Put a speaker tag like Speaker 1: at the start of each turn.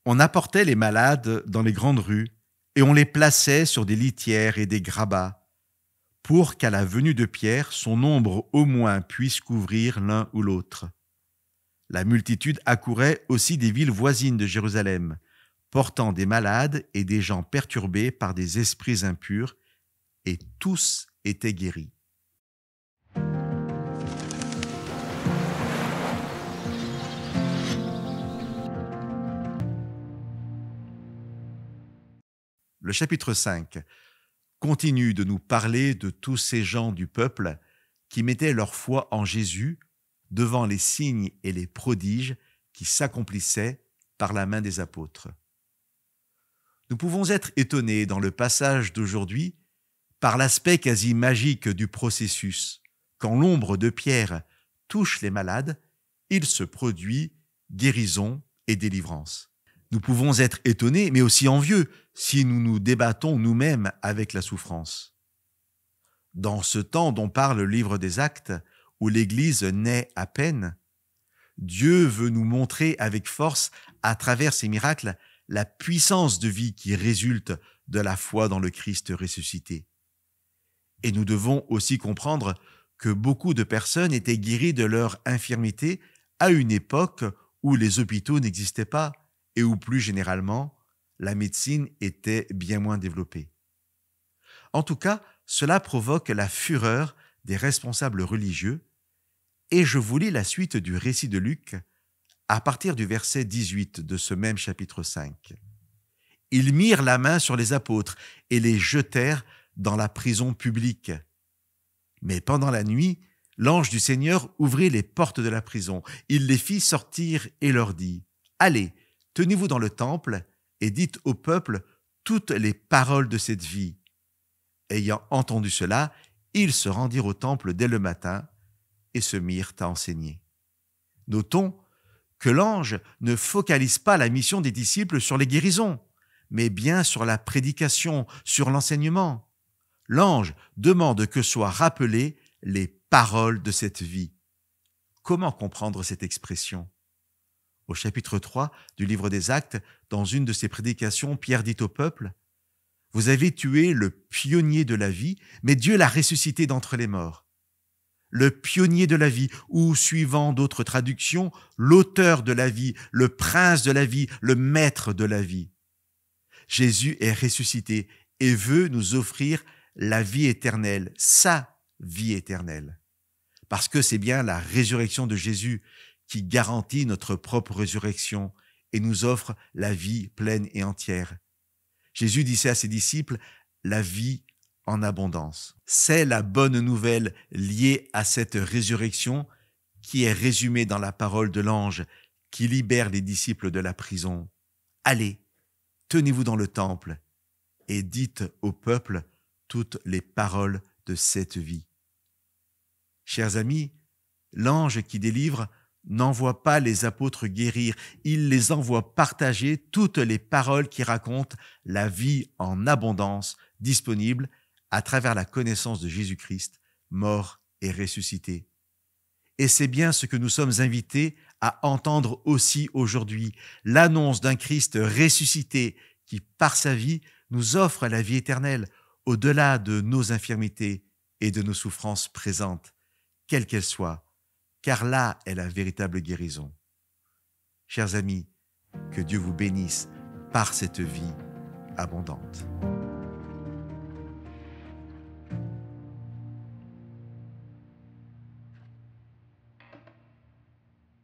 Speaker 1: On apportait les malades dans les grandes rues et on les plaçait sur des litières et des grabats pour qu'à la venue de Pierre, son ombre au moins puisse couvrir l'un ou l'autre. La multitude accourait aussi des villes voisines de Jérusalem, portant des malades et des gens perturbés par des esprits impurs, et tous étaient guéris. Le chapitre 5 continue de nous parler de tous ces gens du peuple qui mettaient leur foi en Jésus devant les signes et les prodiges qui s'accomplissaient par la main des apôtres. Nous pouvons être étonnés dans le passage d'aujourd'hui par l'aspect quasi magique du processus. Quand l'ombre de Pierre touche les malades, il se produit guérison et délivrance. Nous pouvons être étonnés, mais aussi envieux, si nous nous débattons nous-mêmes avec la souffrance. Dans ce temps dont parle le livre des Actes, où l'Église naît à peine, Dieu veut nous montrer avec force, à travers ces miracles, la puissance de vie qui résulte de la foi dans le Christ ressuscité. Et nous devons aussi comprendre que beaucoup de personnes étaient guéries de leur infirmité à une époque où les hôpitaux n'existaient pas et où plus généralement, la médecine était bien moins développée. En tout cas, cela provoque la fureur des responsables religieux, et je vous lis la suite du récit de Luc à partir du verset 18 de ce même chapitre 5. Ils mirent la main sur les apôtres et les jetèrent dans la prison publique. Mais pendant la nuit, l'ange du Seigneur ouvrit les portes de la prison. Il les fit sortir et leur dit : « Allez, tenez-vous dans le temple et dites au peuple toutes les paroles de cette vie. » Ayant entendu cela, ils se rendirent au temple dès le matin et se mirent à enseigner. Notons que l'ange ne focalise pas la mission des disciples sur les guérisons, mais bien sur la prédication, sur l'enseignement. L'ange demande que soient rappelées les paroles de cette vie. Comment comprendre cette expression ? Au chapitre 3 du livre des Actes, dans une de ses prédications, Pierre dit au peuple : « Vous avez tué le pionnier de la vie, mais Dieu l'a ressuscité d'entre les morts. » Le pionnier de la vie, ou, suivant d'autres traductions, l'auteur de la vie, le prince de la vie, le maître de la vie. Jésus est ressuscité et veut nous offrir la vie éternelle, sa vie éternelle. Parce que c'est bien la résurrection de Jésus qui garantit notre propre résurrection et nous offre la vie pleine et entière. Jésus disait à ses disciples la vie en abondance. C'est la bonne nouvelle liée à cette résurrection qui est résumée dans la parole de l'ange qui libère les disciples de la prison. Allez, tenez-vous dans le temple et dites au peuple toutes les paroles de cette vie. Chers amis, l'ange qui délivre n'envoie pas les apôtres guérir, il les envoie partager toutes les paroles qui racontent la vie en abondance disponible à travers la connaissance de Jésus-Christ, mort et ressuscité. Et c'est bien ce que nous sommes invités à entendre aussi aujourd'hui, l'annonce d'un Christ ressuscité qui, par sa vie, nous offre la vie éternelle au-delà de nos infirmités et de nos souffrances présentes, quelles qu'elles soient, car là est la véritable guérison. Chers amis, que Dieu vous bénisse par cette vie abondante.